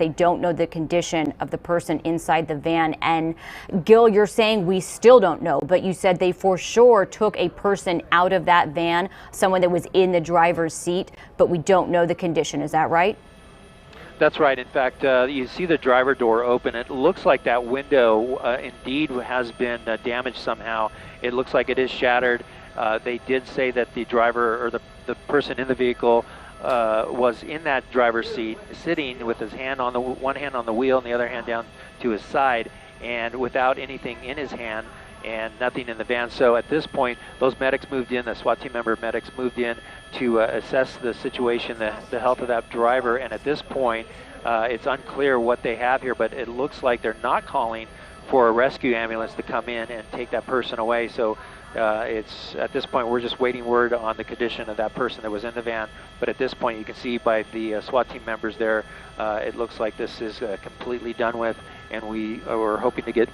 They don't know the condition of the person inside the van. And Gil, you're saying we still don't know, but you said they for sure took a person out of that van, someone that was in the driver's seat, but we don't know the condition. Is that right? That's right. In fact, you see the driver door open. It looks like that window indeed has been damaged somehow. It looks like it is shattered. They did say that the driver or the person in the vehicle was in that driver's seat, sitting with his hand on one hand on the wheel and the other hand down to his side, and without anything in his hand and nothing in the van. So at this point, those medics moved in, the SWAT team member medics moved in to assess the situation, the health of that driver. And at this point, it's unclear what they have here, but it looks like they're not calling for a rescue ambulance to come in and take that person away. So it's at this point we're just waiting word on the condition of that person that was in the van. But at this point, you can see by the SWAT team members there, it looks like this is completely done with, and we are hoping to get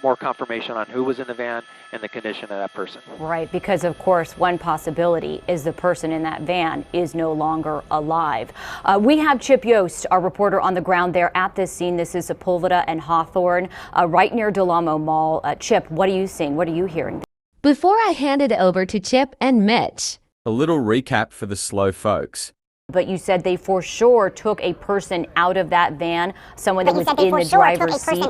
more confirmation on who was in the van and the condition of that person. Right, because of course one possibility is the person in that van is no longer alive. We have Chip Yost, our reporter on the ground there at this scene. This is Sepulveda and Hawthorne, right near Del Amo Mall. Chip, what are you seeing? What are you hearing? Before I hand it over to Chip and Mitch, a little recap for the slow folks. But you said they for sure took a person out of that van, someone that was in the driver's seat.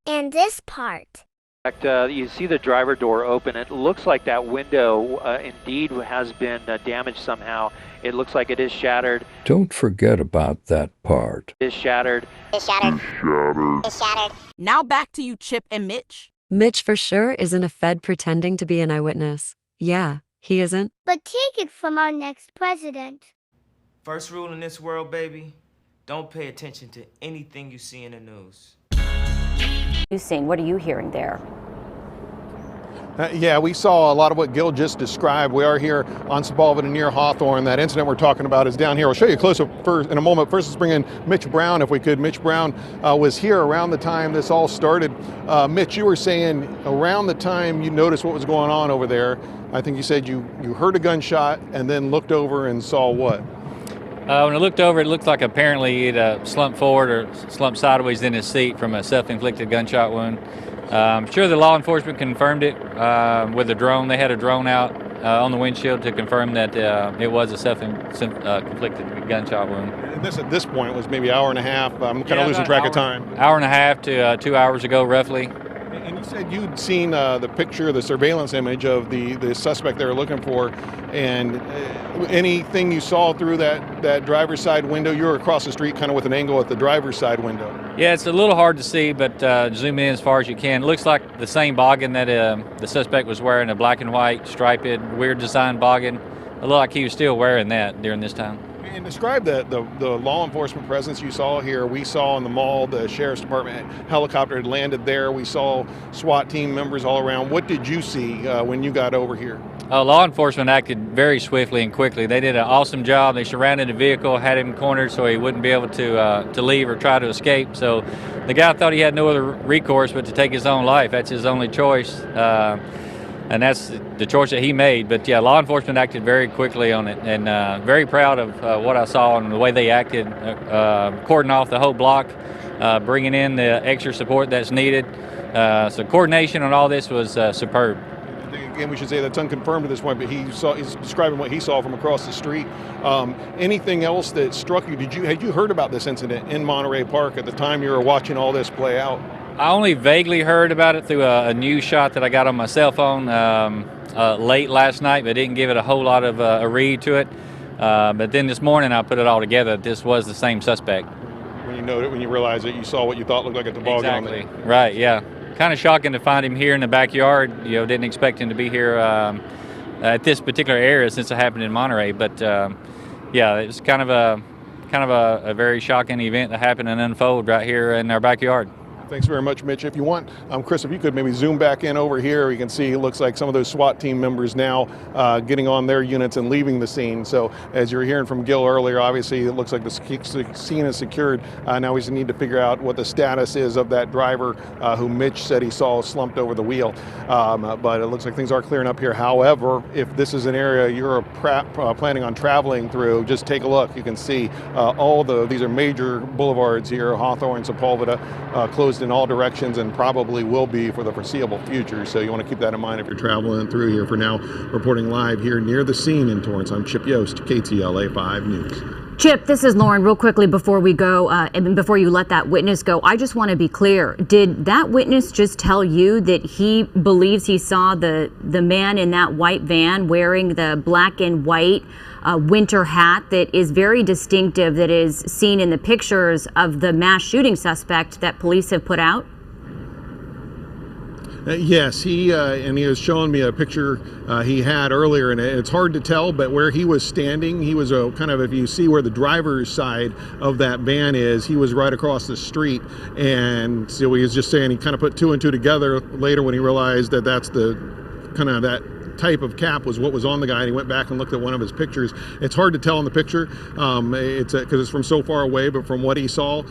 And this part. In fact, you see the driver door open. It looks like that window indeed has been damaged somehow. It looks like it is shattered. Don't forget about that part. It is shattered. It's shattered. It's shattered. Now back to you, Chip and Mitch. Mitch for sure isn't a Fed pretending to be an eyewitness. Yeah, he isn't. But take it from our next president. First rule in this world, baby, don't pay attention to anything you see in the news. What are you hearing there? Yeah, we saw a lot of what Gil just described. We are here on Sepulveda near Hawthorne. That incident we're talking about is down here. I'll show you a close-up in a moment. First, let's bring in Mitch Brown, if we could. Mitch Brown was here around the time this all started. Mitch, you were saying around the time you noticed what was going on over there, I think you said you heard a gunshot and then looked over and saw what? When I looked over, it looked like apparently he'd slumped forward or slumped sideways in his seat from a self-inflicted gunshot wound. I'm sure the law enforcement confirmed it with a drone. They had a drone out on the windshield to confirm that it was a self-inflicted gunshot wound. And this at this point was maybe an hour and a half. I'm kind of losing track of time. Hour and a half to 2 hours ago, roughly. And you said you'd seen the picture, the surveillance image of the suspect they were looking for, and anything you saw through that driver's side window? You were across the street kind of with an angle at the driver's side window. Yeah, it's a little hard to see, but zoom in as far as you can. It looks like the same boggin that the suspect was wearing, a black and white striped, weird design boggin. It looked like he was still wearing that during this time. And describe the law enforcement presence you saw here. We saw in the mall, the sheriff's department helicopter had landed there. We saw SWAT team members all around. What did you see when you got over here? Law enforcement acted very swiftly and quickly. They did an awesome job. They surrounded the vehicle, had him cornered so he wouldn't be able to leave or try to escape. So the guy thought he had no other recourse but to take his own life. That's his only choice. And that's the choice that he made. But yeah, law enforcement acted very quickly on it, and very proud of what I saw and the way they acted, cordon off the whole block, bringing in the extra support that's needed. So coordination on all this was superb. Again, we should say that's unconfirmed at this point, but he's describing what he saw from across the street. Anything else that struck you? Had you heard about this incident in Monterey Park at the time you were watching all this play out? I only vaguely heard about it through a news shot that I got on my cell phone late last night, but didn't give it a whole lot of a read to it. But then this morning I put it all together. This was the same suspect. When you realized that you saw what you thought looked like a toboggan. Exactly. Right, yeah. Kind of shocking to find him here in the backyard. Didn't expect him to be here at this particular area since it happened in Monterey. But yeah, it was kind of a very shocking event that happened and unfold right here in our backyard. Thanks very much, Mitch. If you want, Chris, if you could maybe zoom back in over here, you can see it looks like some of those SWAT team members now getting on their units and leaving the scene. So as you were hearing from Gil earlier, obviously it looks like the scene is secured. Now we just need to figure out what the status is of that driver who Mitch said he saw slumped over the wheel. But it looks like things are clearing up here. However, if this is an area you're planning on traveling through, just take a look. You can see these are major boulevards here, Hawthorne, Sepulveda, closed in all directions and probably will be for the foreseeable future. So you want to keep that in mind if you're traveling through here. For now, reporting live here near the scene in Torrance, I'm Chip Yost, KTLA 5 News. Chip, this is Lauren. Real quickly before we go, and before you let that witness go, I just want to be clear. Did that witness just tell you that he believes he saw the man in that white van wearing the black and white winter hat that is very distinctive, that is seen in the pictures of the mass shooting suspect that police have put out? Yes, he was showing me a picture he had earlier, and it's hard to tell, but where he was standing, he was kind of, if you see where the driver's side of that van is, he was right across the street. And so he was just saying he kind of put two and two together later when he realized that that's the kind of that type of cap was what was on the guy, and he went back and looked at one of his pictures. It's hard to tell in the picture, it's because it's from so far away, but from what he saw,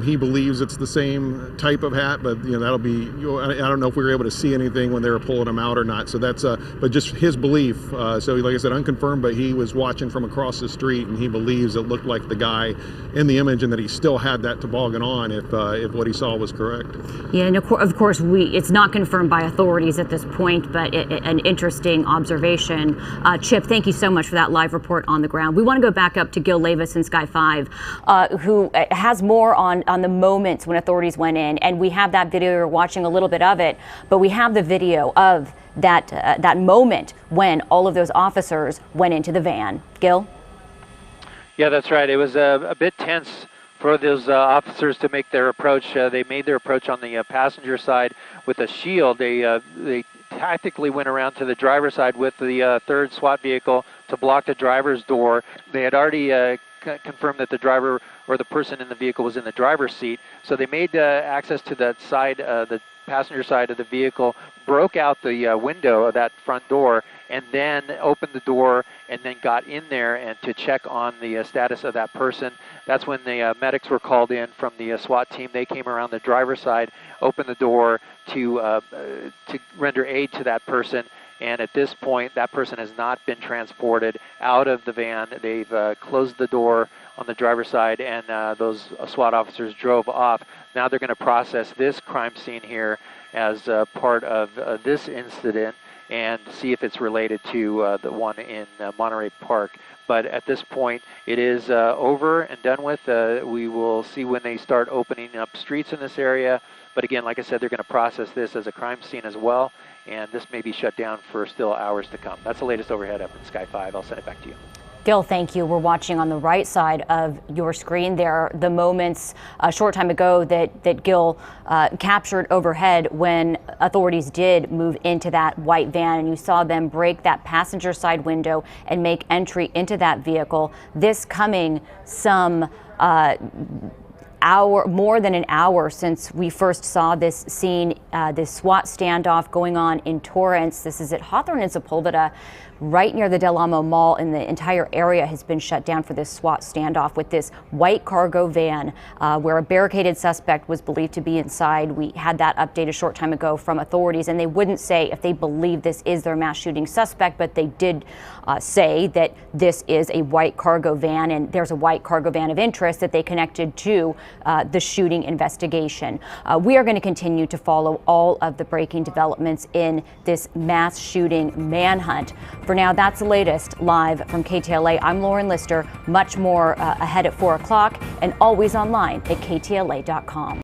he believes it's the same type of hat, but that'll be, I don't know if we were able to see anything when they were pulling him out or not, so that's but just his belief. So like I said, unconfirmed, but he was watching from across the street and he believes it looked like the guy in the image and that he still had that toboggan on if what he saw was correct. Yeah, and of course it's not confirmed by authorities at this point, but an interesting observation. Chip, thank you so much for that live report on the ground. We want to go back up to Gil Levis in Sky 5, who has more on the moments when authorities went in, and we have that video. You're watching a little bit of it, but we have the video of that moment when all of those officers went into the van. Gil? Yeah, that's right. It was a bit tense for those officers to make their approach. They made their approach on the passenger side with a shield. They tactically went around to the driver's side with the third SWAT vehicle to block the driver's door. They had already confirmed that the driver or the person in the vehicle was in the driver's seat, so they made access to that side, the passenger side of the vehicle, broke out the window of that front door, and then opened the door and then got in there and to check on the status of that person. That's when the medics were called in from the SWAT team. They came around the driver's side, opened the door to render aid to that person. And at this point, that person has not been transported out of the van. They've closed the door on the driver's side, and those SWAT officers drove off. Now they're going to process this crime scene here as part of this incident and see if it's related to the one in Monterey Park. But at this point, it is over and done with. We will see when they start opening up streets in this area. But again, like I said, they're going to process this as a crime scene as well, and this may be shut down for still hours to come. That's the latest overhead up in Sky 5. I'll send it back to you. Gil, thank you. We're watching on the right side of your screen there the moments a short time ago that Gil captured overhead when authorities did move into that white van, and you saw them break that passenger side window and make entry into that vehicle. This coming some more than an hour since we first saw this scene, this SWAT standoff going on in Torrance. This is at Hawthorne and Sepulveda, right near the Del Amo Mall, and the entire area has been shut down for this SWAT standoff with this white cargo van where a barricaded suspect was believed to be inside. We had that update a short time ago from authorities, and they wouldn't say if they believe this is their mass shooting suspect, but they did say that this is a white cargo van, and there's a white cargo van of interest that they connected to the shooting investigation. We are going to continue to follow all of the breaking developments in this mass shooting manhunt. For now, that's the latest live from KTLA. I'm Lauren Lister. Much more ahead at 4 o'clock and always online at ktla.com.